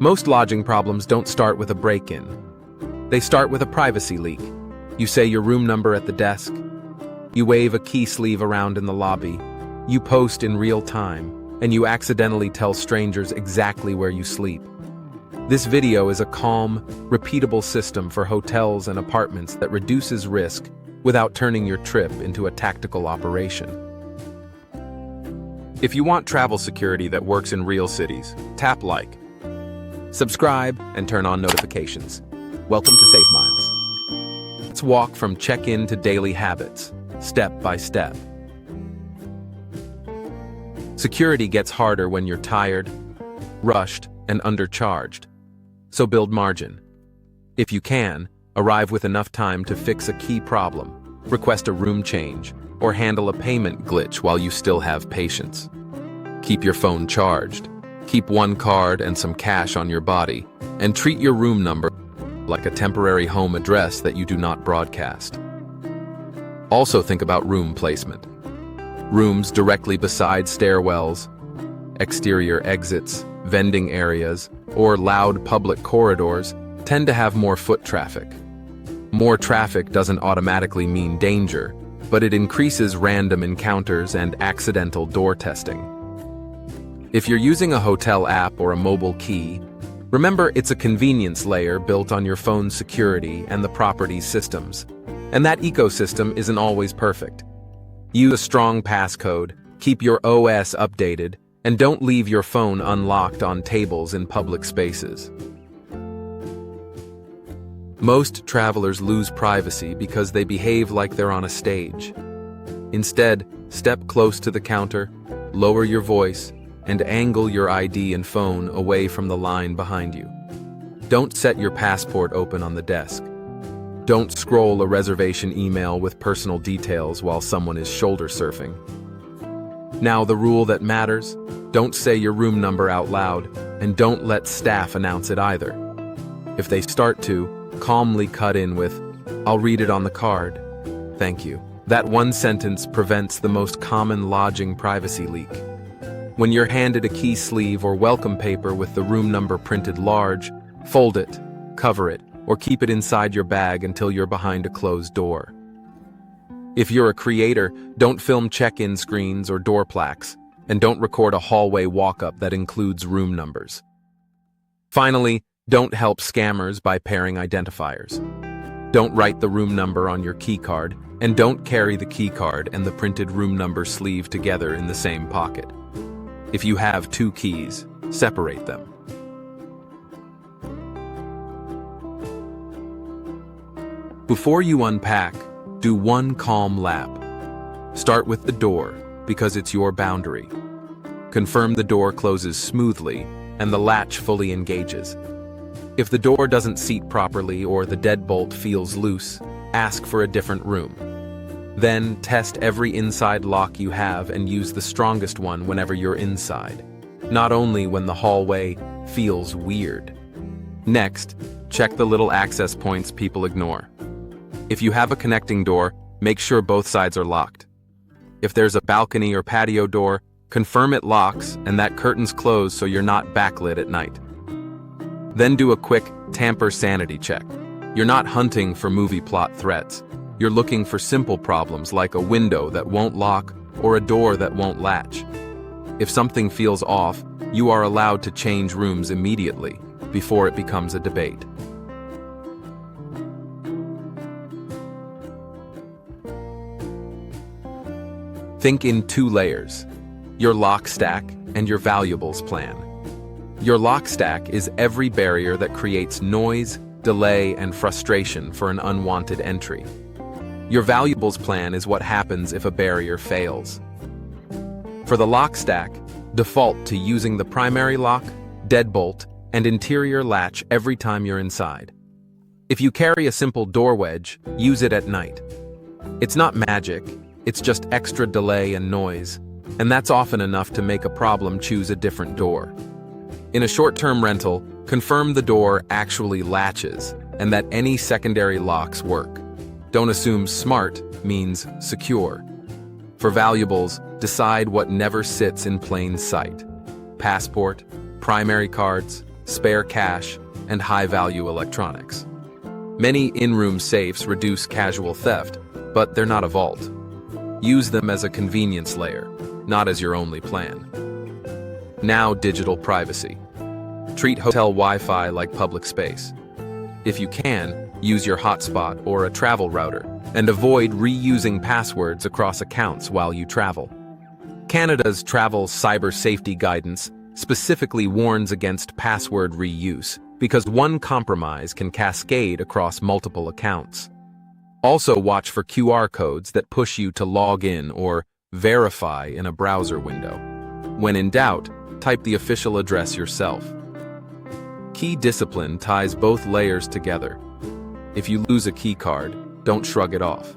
Most lodging problems don't start with a break-in. They start with a privacy leak. You say your room number at the desk. You wave a key sleeve around in the lobby. You post in real time, and you accidentally tell strangers exactly where you sleep. This video is a calm, repeatable system for hotels and apartments that reduces risk without turning your trip into a tactical operation. If you want travel security that works in real cities, tap like, subscribe, and turn on notifications. Welcome to SafeMiles. Let's walk from check-in to daily habits, step by step. Security gets harder when you're tired, rushed, and undercharged. So build margin. If you can, arrive with enough time to fix a key problem, request a room change, or handle a payment glitch while you still have patience. Keep your phone charged. Keep one card and some cash on your body, and treat your room number like a temporary home address that you do not broadcast. Also think about room placement. Rooms directly beside stairwells, exterior exits, vending areas, or loud public corridors tend to have more foot traffic. More traffic doesn't automatically mean danger, but it increases random encounters and accidental door testing. If you're using a hotel app or a mobile key, remember it's a convenience layer built on your phone's security and the property's systems, and that ecosystem isn't always perfect. Use a strong passcode, keep your OS updated, and don't leave your phone unlocked on tables in public spaces. Most travelers lose privacy because they behave like they're on a stage. Instead, step close to the counter, lower your voice, and angle your ID and phone away from the line behind you. Don't set your passport open on the desk. Don't scroll a reservation email with personal details while someone is shoulder surfing. Now the rule that matters, don't say your room number out loud, and don't let staff announce it either. If they start to, calmly cut in with, "I'll read it on the card. Thank you." That one sentence prevents the most common lodging privacy leak. When you're handed a key sleeve or welcome paper with the room number printed large, fold it, cover it, or keep it inside your bag until you're behind a closed door. If you're a creator, don't film check-in screens or door plaques, and don't record a hallway walk-up that includes room numbers. Finally, don't help scammers by pairing identifiers. Don't write the room number on your key card, and don't carry the key card and the printed room number sleeve together in the same pocket. If you have two keys, separate them. Before you unpack, do one calm lap. Start with the door, because it's your boundary. Confirm the door closes smoothly and the latch fully engages. If the door doesn't seat properly or the deadbolt feels loose, ask for a different room. Then test every inside lock you have and use the strongest one whenever you're inside, not only when the hallway feels weird. Next, check the little access points people ignore. If you have a connecting door, make sure both sides are locked. If there's a balcony or patio door, confirm it locks and that curtain's closed so you're not backlit at night. Then do a quick tamper sanity check. You're not hunting for movie plot threats. You're looking for simple problems like a window that won't lock or a door that won't latch. If something feels off, you are allowed to change rooms immediately before it becomes a debate. Think in two layers, your lock stack and your valuables plan. Your lock stack is every barrier that creates noise, delay, and frustration for an unwanted entry. Your valuables plan is what happens if a barrier fails. For the lock stack, default to using the primary lock, deadbolt, and interior latch every time you're inside. If you carry a simple door wedge, use it at night. It's not magic. It's just extra delay and noise, and that's often enough to make a problem choose a different door. In a short-term rental, confirm the door actually latches and that any secondary locks work. Don't assume smart means secure. For valuables, decide what never sits in plain sight. Passport, primary cards, spare cash, and high-value electronics. Many in-room safes reduce casual theft, but they're not a vault. Use them as a convenience layer, not as your only plan. Now, digital privacy. Treat hotel Wi-Fi like public space. If you can, use your hotspot or a travel router, and avoid reusing passwords across accounts while you travel. Canada's travel cyber safety guidance specifically warns against password reuse because one compromise can cascade across multiple accounts. Also, watch for QR codes that push you to log in or verify in a browser window. When in doubt, type the official address yourself. Key discipline ties both layers together. If you lose a key card, don't shrug it off.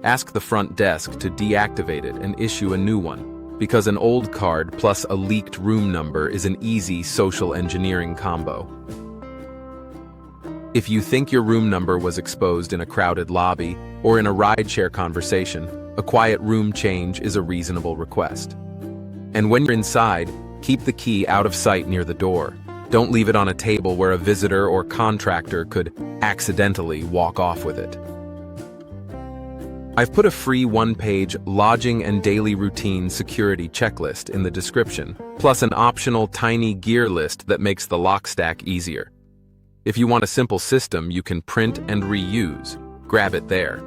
Ask the front desk to deactivate it and issue a new one, because an old card plus a leaked room number is an easy social engineering combo. If you think your room number was exposed in a crowded lobby or in a rideshare conversation, a quiet room change is a reasonable request. And when you're inside, keep the key out of sight near the door. Don't leave it on a table where a visitor or contractor could accidentally walk off with it. I've put a free one-page lodging and daily routine security checklist in the description, plus an optional tiny gear list that makes the lock stack easier. If you want a simple system you can print and reuse, grab it there.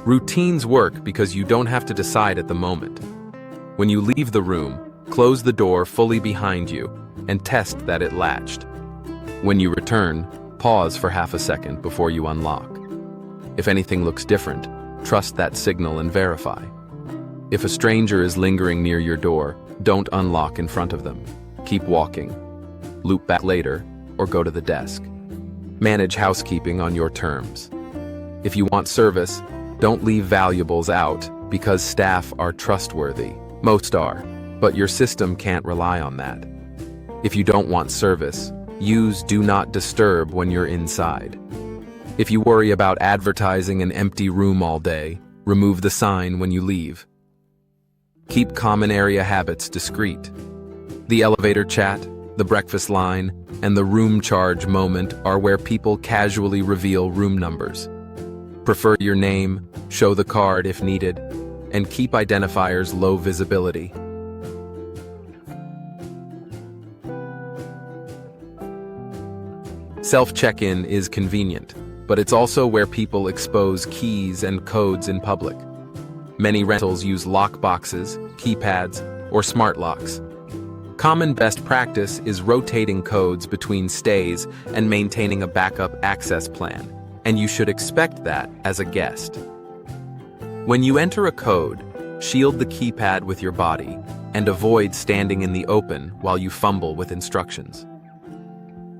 Routines work because you don't have to decide at the moment. When you leave the room, close the door fully behind you and test that it latched. When you return, pause for half a second before you unlock. If anything looks different, trust that signal and verify. If a stranger is lingering near your door, don't unlock in front of them. Keep walking. Loop back later, or go to the desk. Manage housekeeping on your terms. If you want service, don't leave valuables out because staff are trustworthy. Most are, but your system can't rely on that. If you don't want service, use Do Not Disturb when you're inside. If you worry about advertising an empty room all day, remove the sign when you leave. Keep common area habits discreet. The elevator chat, the breakfast line, and the room charge moment are where people casually reveal room numbers. Prefer your name, show the card if needed, and keep identifiers low visibility. Self-check-in is convenient, but it's also where people expose keys and codes in public. Many rentals use lock boxes, keypads, or smart locks. Common best practice is rotating codes between stays and maintaining a backup access plan, and you should expect that as a guest. When you enter a code, shield the keypad with your body and avoid standing in the open while you fumble with instructions.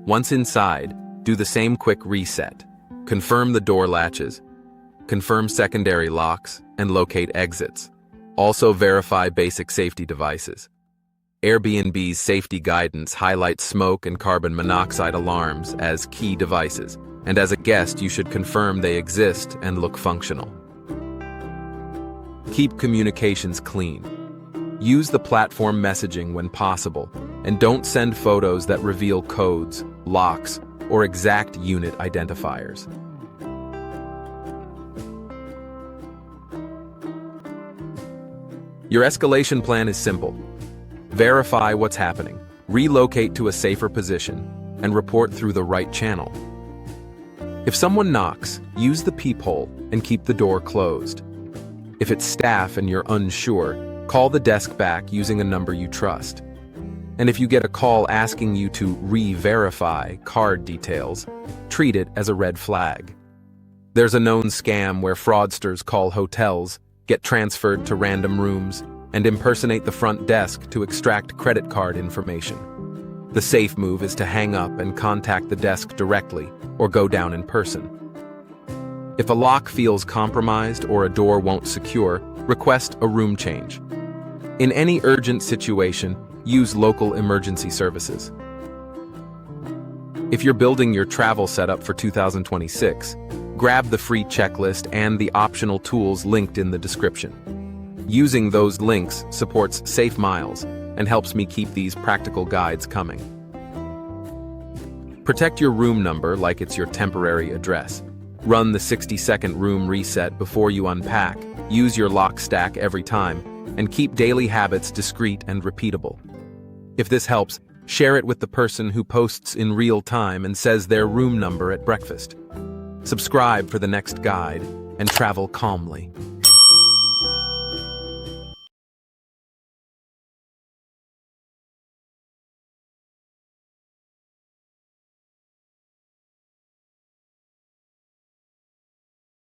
Once inside, do the same quick reset. Confirm the door latches, confirm secondary locks, and locate exits. Also verify basic safety devices. Airbnb's safety guidance highlights smoke and carbon monoxide alarms as key devices, and as a guest you should confirm they exist and look functional. Keep communications clean. Use the platform messaging when possible, and don't send photos that reveal codes, locks, or exact unit identifiers. Your escalation plan is simple. Verify what's happening, relocate to a safer position, and report through the right channel. If someone knocks, use the peephole and keep the door closed. If it's staff and you're unsure, call the desk back using a number you trust. And if you get a call asking you to re-verify card details, treat it as a red flag. There's a known scam where fraudsters call hotels, get transferred to random rooms, and impersonate the front desk to extract credit card information. The safe move is to hang up and contact the desk directly or go down in person. If a lock feels compromised or a door won't secure, request a room change. In any urgent situation, use local emergency services. If you're building your travel setup for 2026, grab the free checklist and the optional tools linked in the description. Using those links supports SafeMiles and helps me keep these practical guides coming. Protect your room number like it's your temporary address. Run the 60-second room reset before you unpack, use your lock stack every time, and keep daily habits discreet and repeatable. If this helps, share it with the person who posts in real time and says their room number at breakfast. Subscribe for the next guide and travel calmly.